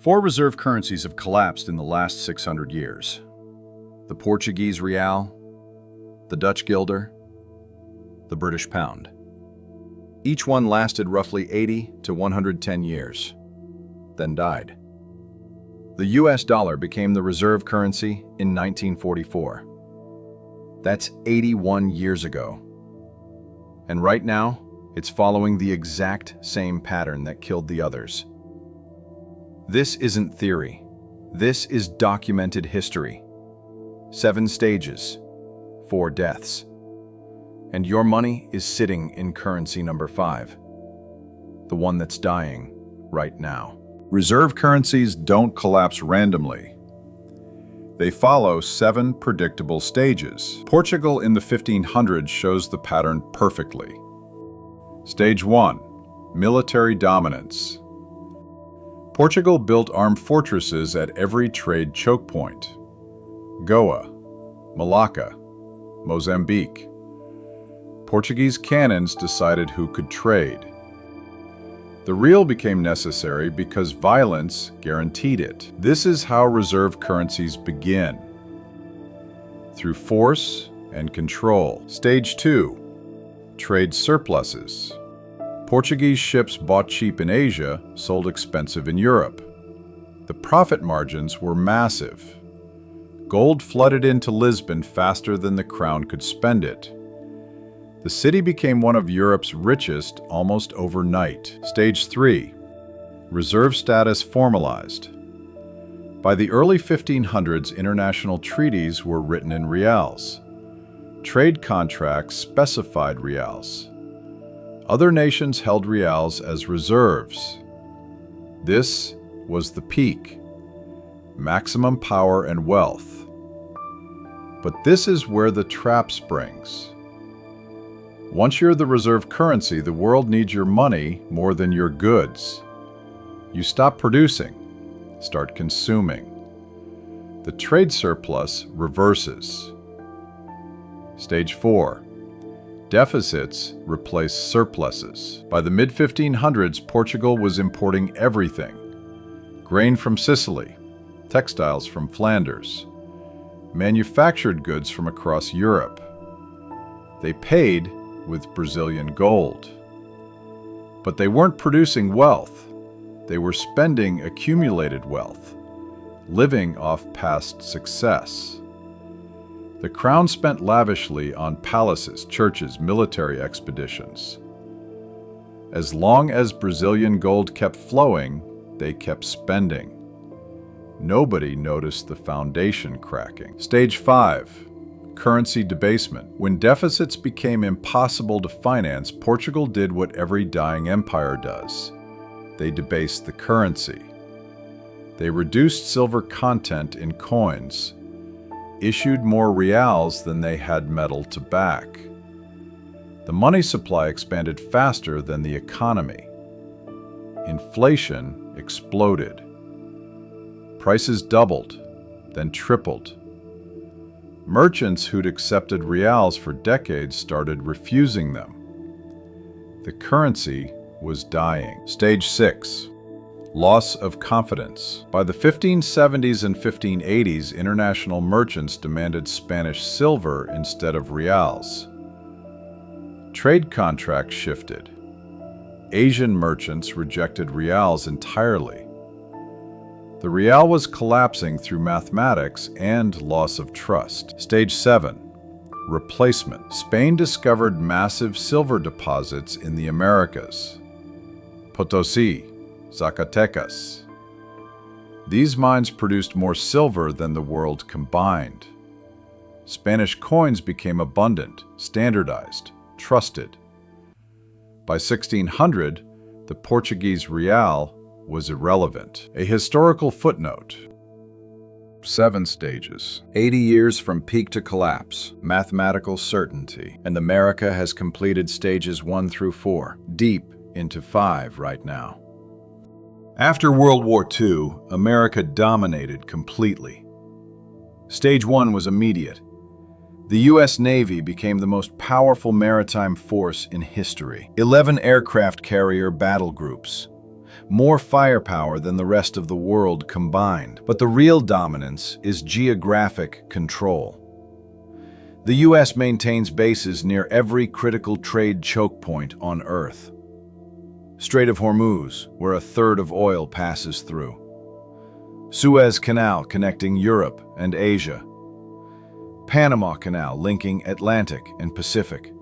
Four reserve currencies have collapsed in the last 600 years. The Portuguese real, the Dutch guilder, the British pound. Each one lasted roughly 80 to 110 years, then died. The US dollar became the reserve currency in 1944. That's 81 years ago. And right now, it's following the exact same pattern that killed the others. This isn't theory. This is documented history. 7 stages, 4 deaths. And your money is sitting in currency number 5, the one that's dying right now. Reserve currencies don't collapse randomly. They follow 7 predictable stages. Portugal in the 1500s shows the pattern perfectly. Stage 1, military dominance. Portugal built armed fortresses at every trade choke point. Goa, Malacca, Mozambique. Portuguese cannons decided who could trade. The real became necessary because violence guaranteed it. This is how reserve currencies begin. Through force and control. Stage 2, trade surpluses. Portuguese ships bought cheap in Asia, sold expensive in Europe. The profit margins were massive. Gold flooded into Lisbon faster than the crown could spend it. The city became one of Europe's richest almost overnight. Stage 3, reserve status formalized. By the early 1500s, international treaties were written in reals. Trade contracts specified reals. Other nations held reals as reserves. This was the peak, maximum power and wealth. But this is where the trap springs. Once you're the reserve currency, the world needs your money more than your goods. You stop producing, start consuming. The trade surplus reverses. Stage 4, deficits replace surpluses. By the mid-1500s, Portugal was importing everything. Grain from Sicily, textiles from Flanders, manufactured goods from across Europe. They paid with Brazilian gold. But they weren't producing wealth. They were spending accumulated wealth, living off past success. The crown spent lavishly on palaces, churches, military expeditions. As long as Brazilian gold kept flowing, they kept spending. Nobody noticed the foundation cracking. Stage 5, currency debasement. When deficits became impossible to finance, Portugal did what every dying empire does. They debased the currency. They reduced silver content in coins, issued more reals than they had metal to back. The money supply expanded faster than the economy. Inflation exploded. Prices doubled, then tripled. Merchants who'd accepted reals for decades started refusing them. The currency was dying. Stage 6, loss of confidence. By the 1570s and 1580s, international merchants demanded Spanish silver instead of reals. Trade contracts shifted. Asian merchants rejected reals entirely. The real was collapsing through mathematics and loss of trust. Stage 7, replacement. Spain discovered massive silver deposits in the Americas. Potosí, Zacatecas. These mines produced more silver than the world combined. Spanish coins became abundant, standardized, trusted. By 1600, the Portuguese real was irrelevant. A historical footnote. 7 stages. 80 years from peak to collapse. Mathematical certainty. And America has completed stages 1 through 4, deep into 5 right now. After World War II, America dominated completely. Stage 1 was immediate. The US Navy became the most powerful maritime force in history. 11 aircraft carrier battle groups, more firepower than the rest of the world combined. But the real dominance is geographic control. The US maintains bases near every critical trade choke point on Earth. Strait of Hormuz, where a third of oil passes through. Suez Canal connecting Europe and Asia. Panama Canal linking Atlantic and Pacific.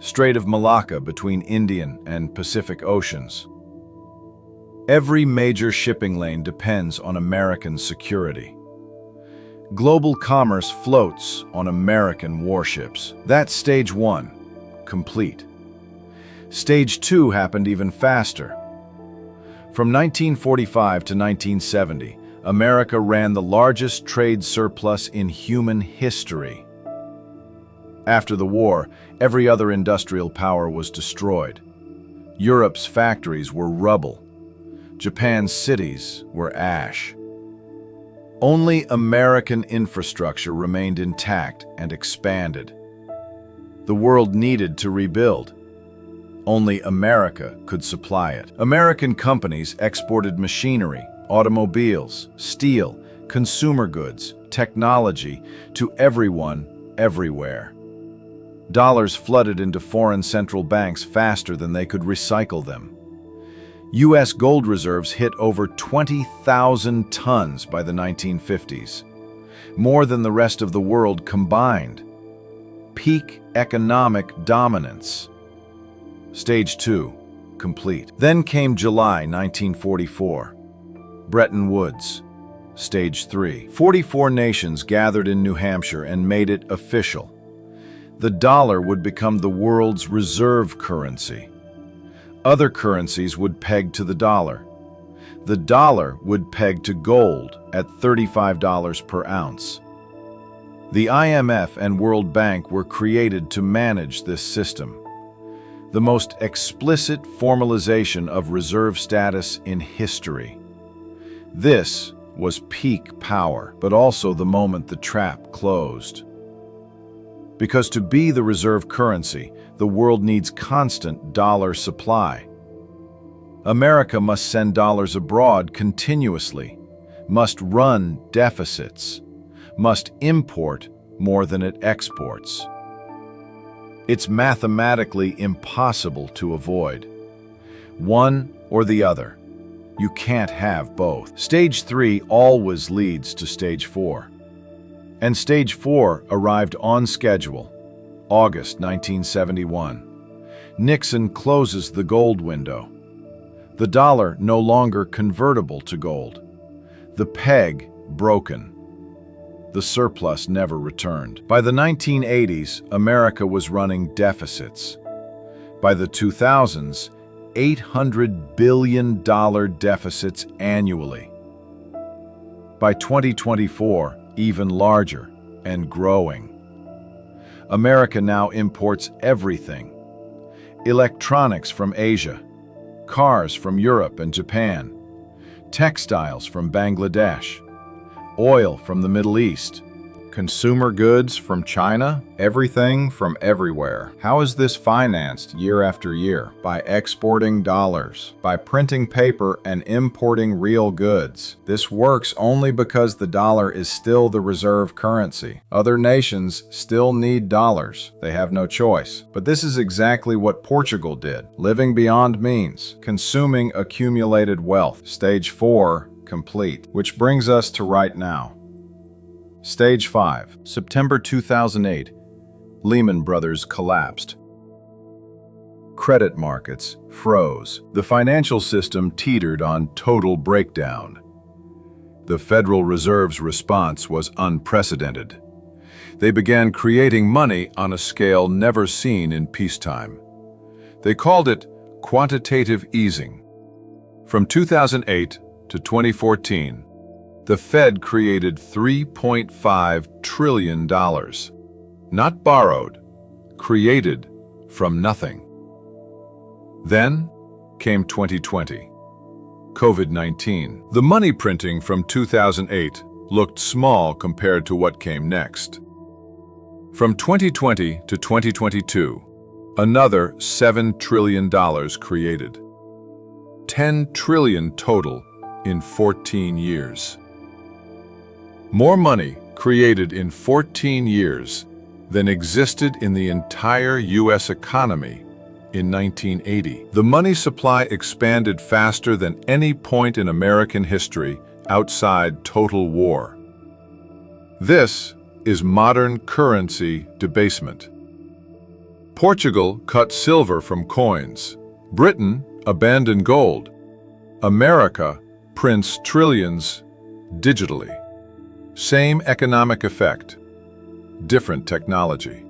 Strait of Malacca between Indian and Pacific Oceans. Every major shipping lane depends on American security. Global commerce floats on American warships. That's stage 1, complete. Stage 2 happened even faster. From 1945 to 1970, America ran the largest trade surplus in human history. After the war, every other industrial power was destroyed. Europe's factories were rubble. Japan's cities were ash. Only American infrastructure remained intact and expanded. The world needed to rebuild. Only America could supply it. American companies exported machinery, automobiles, steel, consumer goods, technology to everyone, everywhere. Dollars flooded into foreign central banks faster than they could recycle them. US gold reserves hit over 20,000 tons by the 1950s, more than the rest of the world combined. Peak economic dominance. Stage 2, complete. Then came July 1944. Bretton Woods. Stage 3. 44 nations gathered in New Hampshire and made it official. The dollar would become the world's reserve currency. Other currencies would peg to the dollar. The dollar would peg to gold at $35 per ounce. The IMF and World Bank were created to manage this system. The most explicit formalization of reserve status in history. This was peak power, but also the moment the trap closed. Because to be the reserve currency, the world needs constant dollar supply. America must send dollars abroad continuously, must run deficits, must import more than it exports. It's mathematically impossible to avoid. One or the other. You can't have both. Stage 3 always leads to stage 4. And stage 4 arrived on schedule, August 1971. Nixon closes the gold window. The dollar no longer convertible to gold. The peg broken. The surplus never returned. By the 1980s, America was running deficits. By the 2000s, $800 billion deficits annually. By 2024, even larger and growing. America now imports everything. Electronics from Asia, cars from Europe and Japan, textiles from Bangladesh, oil from the Middle East, consumer goods from China, everything from everywhere. How is this financed year after year? By exporting dollars, by printing paper and importing real goods. This works only because the dollar is still the reserve currency. Other nations still need dollars. They have no choice. But this is exactly what Portugal did, living beyond means, consuming accumulated wealth. Stage 4, complete. Which brings us to right now. Stage 5, September 2008, Lehman Brothers collapsed. Credit markets froze. The financial system teetered on total breakdown. The Federal Reserve's response was unprecedented. They began creating money on a scale never seen in peacetime. They called it quantitative easing. From 2008 to 2014, the Fed created $3.5 trillion. Not borrowed, created from nothing. Then came 2020, COVID-19. The money printing from 2008 looked small compared to what came next. From 2020 to 2022, another $7 trillion created. 10 trillion total in 14 years. More money created in 14 years than existed in the entire US economy in 1980. The money supply expanded faster than any point in American history outside total war. This is modern currency debasement. Portugal cut silver from coins. Britain abandoned gold. America prints trillions digitally. Same economic effect, different technology.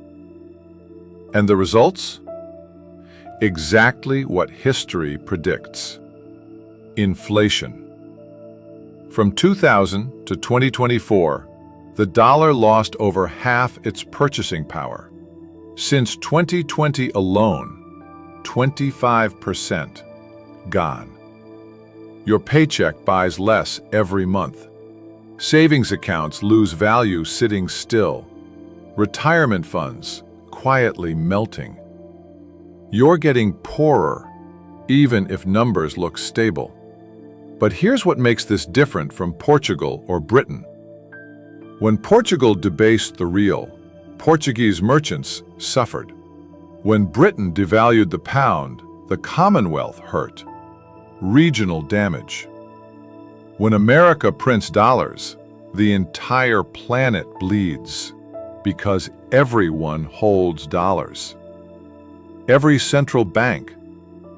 And the results? Exactly what history predicts. Inflation. From 2000 to 2024, the dollar lost over half its purchasing power. Since 2020 alone, 25% gone. Your paycheck buys less every month. Savings accounts lose value sitting still. Retirement funds quietly melting. You're getting poorer, even if numbers look stable. But here's what makes this different from Portugal or Britain. When Portugal debased the real, Portuguese merchants suffered. When Britain devalued the pound, the Commonwealth hurt. Regional damage. When America prints dollars, the entire planet bleeds, because everyone holds dollars. Every central bank,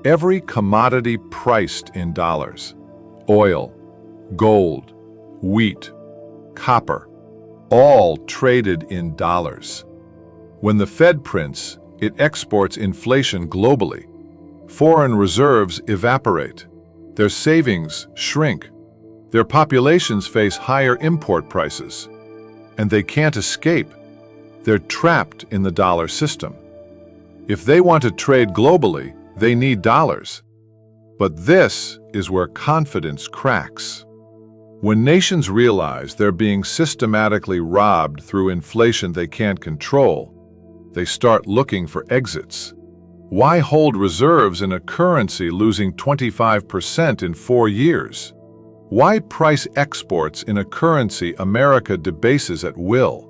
every commodity priced in dollars, oil, gold, wheat, copper, all traded in dollars. When the Fed prints, it exports inflation globally. Foreign reserves evaporate. Their savings shrink. Their populations face higher import prices. And they can't escape. They're trapped in the dollar system. If they want to trade globally, they need dollars. But this is where confidence cracks. When nations realize they're being systematically robbed through inflation they can't control, they start looking for exits. Why hold reserves in a currency losing 25% in 4 years? Why price exports in a currency America debases at will?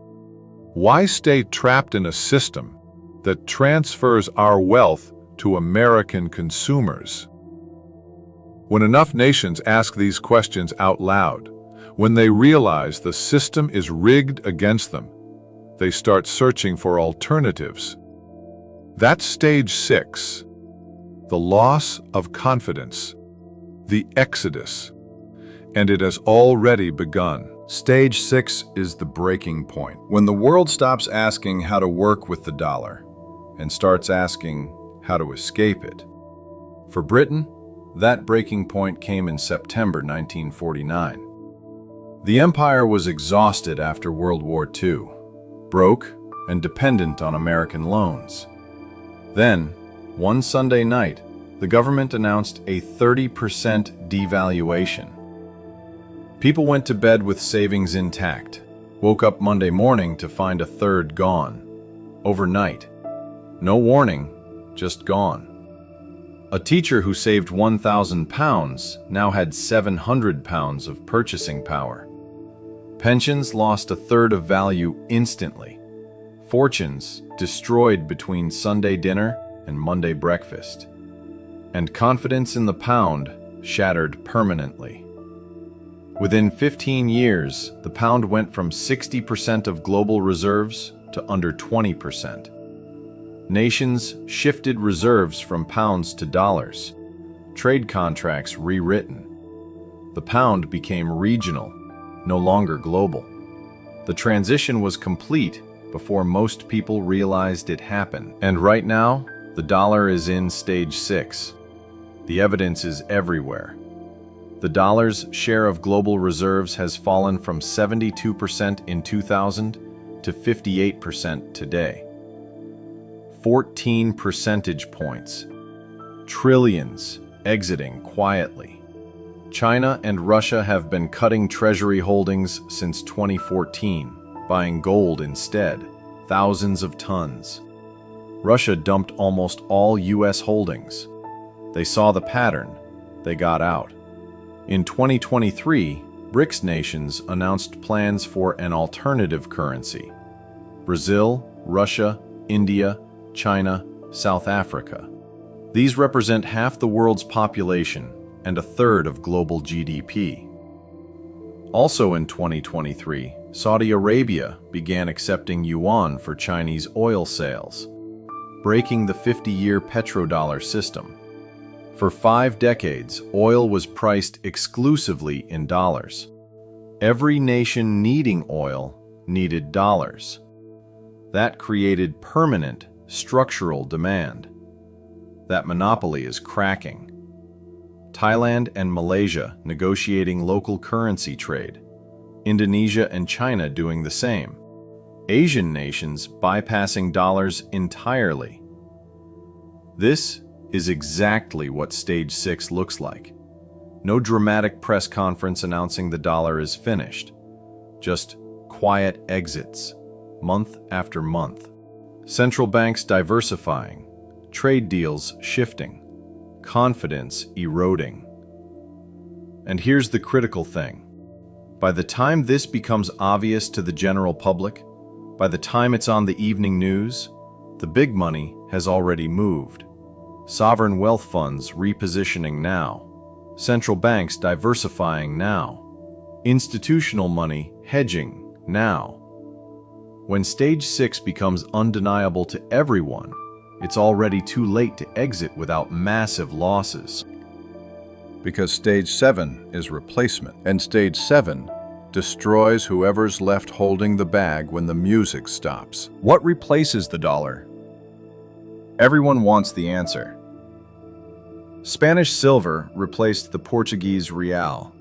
Why stay trapped in a system that transfers our wealth to American consumers? When enough nations ask these questions out loud, when they realize the system is rigged against them, they start searching for alternatives. That's stage 6, the loss of confidence, the exodus, and it has already begun. Stage 6 is the breaking point, when the world stops asking how to work with the dollar and starts asking how to escape it. For Britain, that breaking point came in September 1949. The empire was exhausted after World War II, broke and dependent on American loans. Then, one Sunday night, the government announced a 30% devaluation. People went to bed with savings intact, woke up Monday morning to find a third gone. Overnight. No warning, just gone. A teacher who saved £1,000 now had £700 of purchasing power. Pensions lost a third of value instantly. Fortunes destroyed between Sunday dinner and Monday breakfast. And confidence in the pound shattered permanently. Within 15 years, the pound went from 60% of global reserves to under 20%. Nations shifted reserves from pounds to dollars. Trade contracts rewritten. The pound became regional, no longer global. The transition was complete before most people realized it happened. And right now, the dollar is in stage 6. The evidence is everywhere. The dollar's share of global reserves has fallen from 72% in 2000 to 58% today. 14 percentage points. Trillions exiting quietly. China and Russia have been cutting treasury holdings since 2014, buying gold instead, thousands of tons. Russia dumped almost all US holdings. They saw the pattern. they got out. In 2023, BRICS nations announced plans for an alternative currency. Brazil, Russia, India, China, South Africa. These represent half the world's population and a third of global GDP. Also in 2023, Saudi Arabia began accepting yuan for Chinese oil sales, breaking the 50-year petrodollar system. For 5 decades, oil was priced exclusively in dollars. Every nation needing oil needed dollars. That created permanent, structural demand. That monopoly is cracking. Thailand and Malaysia negotiating local currency trade. Indonesia and China doing the same. Asian nations bypassing dollars entirely. This is exactly what Stage 6 looks like. No dramatic press conference announcing the dollar is finished. Just quiet exits, month after month. Central banks diversifying, trade deals shifting, confidence eroding. And here's the critical thing. By the time this becomes obvious to the general public, by the time it's on the evening news, the big money has already moved. Sovereign wealth funds repositioning now. Central banks diversifying now. Institutional money hedging now. When Stage 6 becomes undeniable to everyone, it's already too late to exit without massive losses. Because Stage 7 is replacement, and Stage 7 destroys whoever's left holding the bag when the music stops. What replaces the dollar? Everyone wants the answer. Spanish silver replaced the Portuguese real.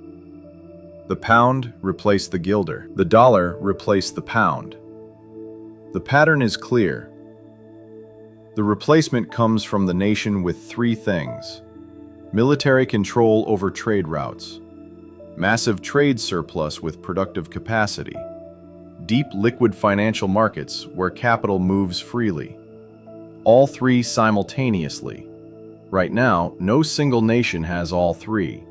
The pound replaced the guilder. The dollar replaced the pound. The pattern is clear. The replacement comes from the nation with 3 things: military control over trade routes, massive trade surplus with productive capacity, deep liquid financial markets where capital moves freely. All 3 simultaneously. Right now, no single nation has all 3.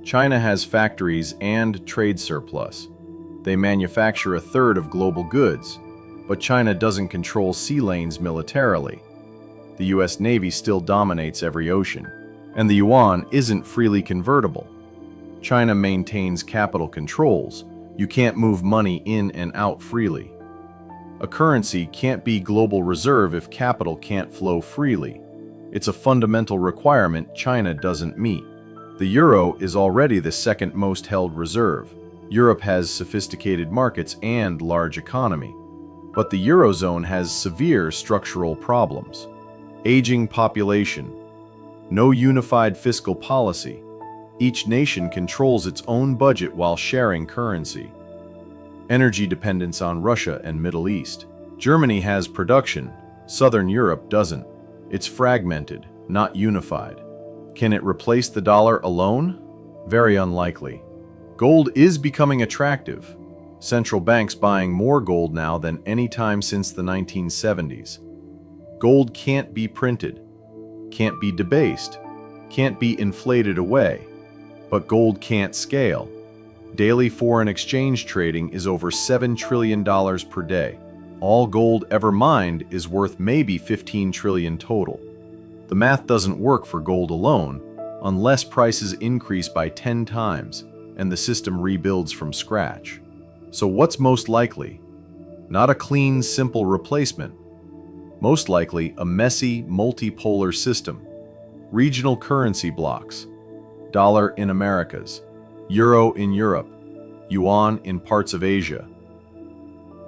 China has factories and trade surplus. They manufacture a third of global goods, but China doesn't control sea lanes militarily. The US Navy still dominates every ocean, and the yuan isn't freely convertible. China maintains capital controls. You can't move money in and out freely. A currency can't be global reserve if capital can't flow freely. It's a fundamental requirement China doesn't meet. The euro is already the second most held reserve. Europe has sophisticated markets and large economy. But the Eurozone has severe structural problems. Aging population, no unified fiscal policy. Each nation controls its own budget while sharing currency. Energy dependence on Russia and Middle East. Germany has production, Southern Europe doesn't. It's fragmented, not unified. Can it replace the dollar alone? Very unlikely. Gold is becoming attractive. Central banks buying more gold now than any time since the 1970s. Gold can't be printed, can't be debased, can't be inflated away. But gold can't scale. Daily foreign exchange trading is over $7 trillion per day. All gold ever mined is worth maybe 15 trillion total. The math doesn't work for gold alone unless prices increase by 10 times and the system rebuilds from scratch. So what's most likely? Not a clean, simple replacement. Most likely a messy, multipolar system. Regional currency blocks. Dollar in Americas. Euro in Europe. Yuan in parts of Asia.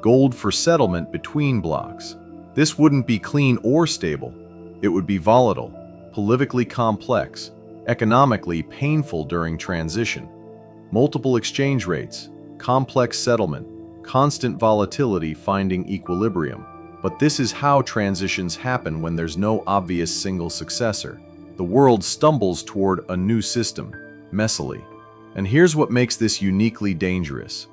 Gold for settlement between blocks. This wouldn't be clean or stable. It would be volatile, politically complex, economically painful during transition. Multiple exchange rates, complex settlement, constant volatility finding equilibrium. But this is how transitions happen when there's no obvious single successor. The world stumbles toward a new system, messily. And here's what makes this uniquely dangerous.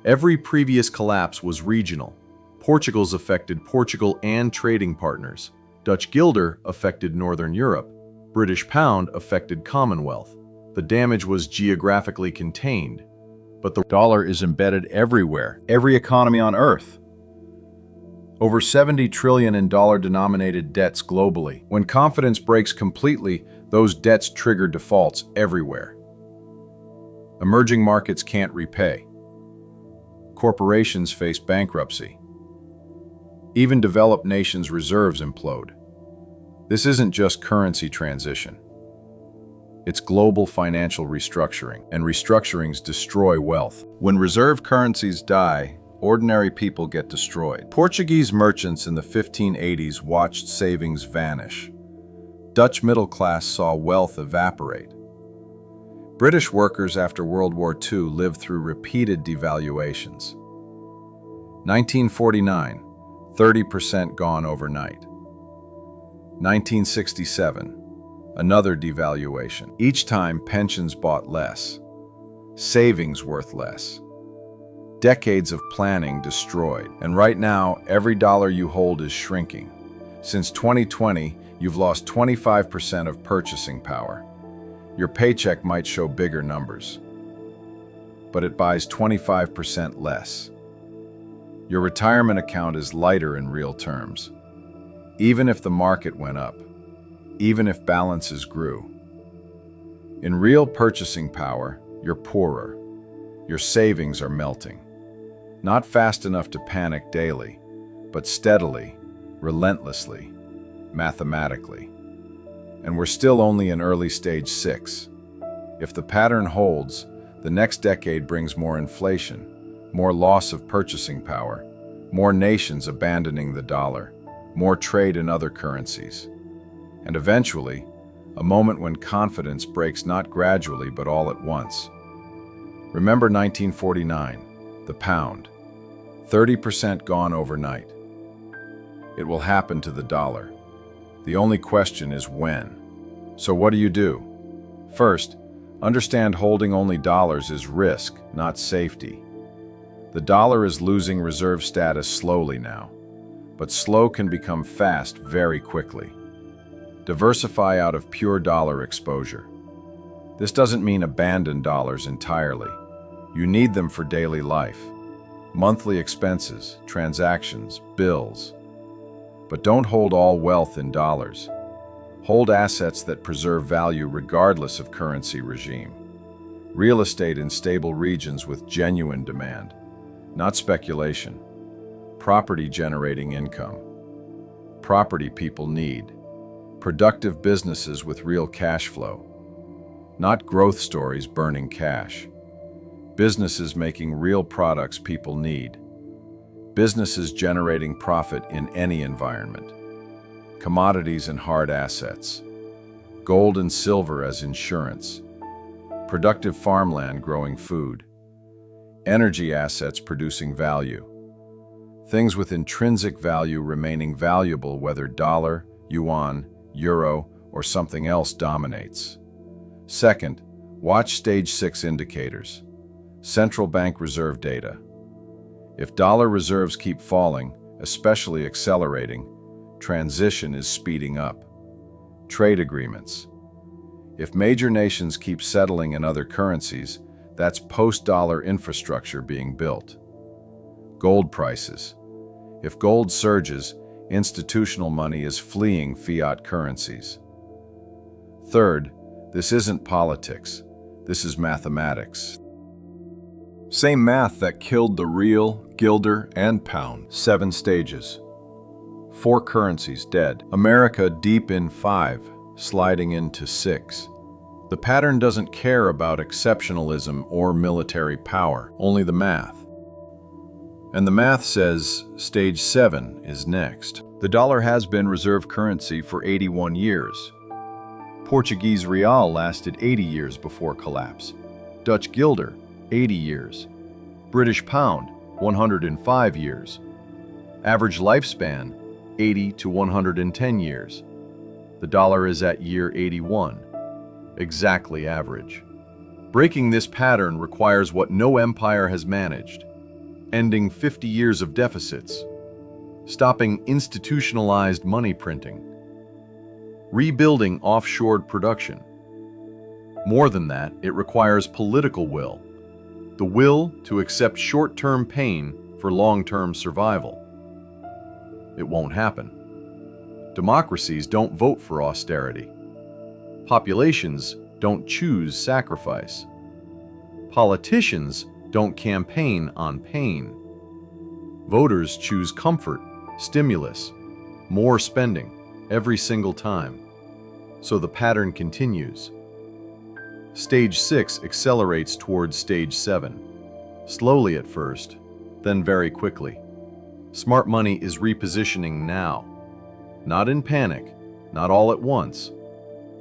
Every previous collapse was regional. Portugal's affected Portugal and trading partners. Dutch guilder affected Northern Europe. British pound affected Commonwealth. The damage was geographically contained, but the dollar is embedded everywhere, every economy on Earth. over 70 trillion in dollar-denominated debts globally. When confidence breaks completely, those debts trigger defaults everywhere. Emerging markets can't repay. Corporations face bankruptcy. Even developed nations' reserves implode. This isn't just currency transition. It's global financial restructuring, and restructurings destroy wealth. When reserve currencies die, ordinary people get destroyed. Portuguese merchants in the 1580s watched savings vanish. Dutch middle class saw wealth evaporate. British workers after World War II lived through repeated devaluations. 1949, 30% gone overnight. 1967, another devaluation. Each time, pensions bought less, savings worth less. Decades of planning destroyed. And right now, every dollar you hold is shrinking. Since 2020, you've lost 25% of purchasing power. Your paycheck might show bigger numbers, but it buys 25% less. Your retirement account is lighter in real terms. Even if the market went up, even if balances grew. In real purchasing power, you're poorer. Your savings are melting. Not fast enough to panic daily, but steadily, relentlessly, mathematically. And we're still only in early stage 6. If the pattern holds, the next decade brings more inflation, more loss of purchasing power, more nations abandoning the dollar, more trade in other currencies, and eventually, a moment when confidence breaks not gradually but all at once. Remember 1949, the pound, 30% gone overnight. It will happen to the dollar. The only question is when. So what do? First, understand holding only dollars is risk, not safety. The dollar is losing reserve status slowly now, but slow can become fast very quickly. Diversify out of pure dollar exposure. This doesn't mean abandon dollars entirely. You need them for daily life, monthly expenses, transactions, bills. But don't hold all wealth in dollars. Hold assets that preserve value regardless of currency regime. Real estate in stable regions with genuine demand, not speculation. Property generating income. Property people need. Productive businesses with real cash flow. Not growth stories burning cash. Businesses making real products people need. Businesses generating profit in any environment. Commodities and hard assets. Gold and silver as insurance. Productive farmland growing food. Energy assets producing value. Things with intrinsic value remaining valuable whether dollar, yuan, euro, or something else dominates. Second, watch stage 6 indicators. Central bank reserve data. If dollar reserves keep falling, especially accelerating, transition is speeding up. Trade agreements. If major nations keep settling in other currencies, that's post-dollar infrastructure being built. Gold prices. If gold surges, institutional money is fleeing fiat currencies. Third, this isn't politics. This is mathematics. Same math that killed the real, guilder, and pound. 7 stages. 4 currencies dead. America deep in 5, sliding into 6. The pattern doesn't care about exceptionalism or military power, only the math. And the math says stage 7 is next. The dollar has been reserve currency for 81 years. Portuguese real lasted 80 years before collapse. Dutch guilder, 80 years. British pound, 105 years. Average lifespan, 80 to 110 years. The dollar is at year 81. Exactly average. Breaking this pattern requires what no empire has managed. Ending 50 years of deficits. Stopping institutionalized money printing. Rebuilding offshored production. More than that, it requires political will. The will to accept short-term pain for long-term survival. It won't happen. Democracies don't vote for austerity. Populations don't choose sacrifice. Politicians don't campaign on pain. Voters choose comfort, stimulus, more spending every single time. So the pattern continues. Stage 6 accelerates towards Stage 7, slowly at first, then very quickly. Smart money is repositioning now, not in panic, not all at once,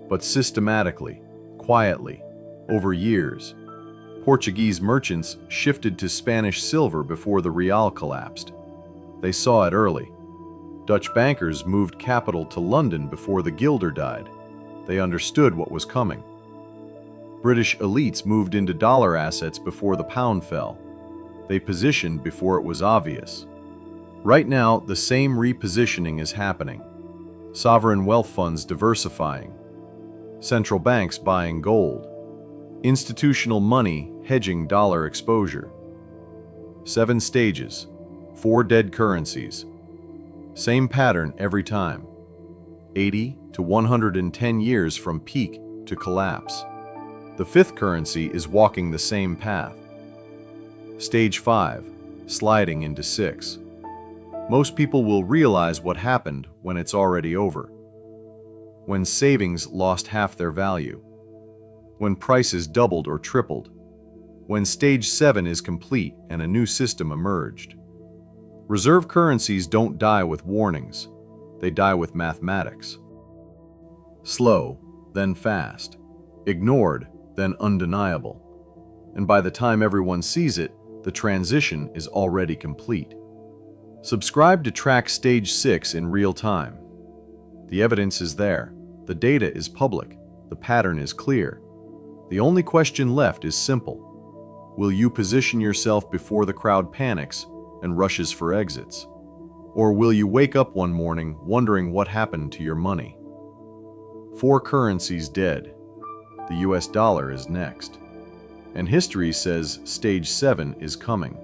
but systematically, quietly, over years. Portuguese merchants shifted to Spanish silver before the real collapsed. They saw it early. Dutch bankers moved capital to London before the guilder died. They understood what was coming. British elites moved into dollar assets before the pound fell. They positioned before it was obvious. Right now, the same repositioning is happening. Sovereign wealth funds diversifying. Central banks buying gold. Institutional money hedging dollar exposure. 7 stages, 4 dead currencies. Same pattern every time. 80 to 110 years from peak to collapse. The 5th currency is walking the same path. Stage 5, sliding into 6. Most people will realize what happened when it's already over. When savings lost half their value. When prices doubled or tripled. When Stage 7 is complete and a new system emerged. Reserve currencies don't die with warnings. They die with mathematics. Slow, then fast. Ignored, then undeniable. And by the time everyone sees it, the transition is already complete. Subscribe to track Stage 6 in real time. The evidence is there. The data is public. The pattern is clear. The only question left is simple. Will you position yourself before the crowd panics and rushes for exits? Or will you wake up one morning wondering what happened to your money? 4 currencies dead. The US dollar is next. And history says Stage 7 is coming.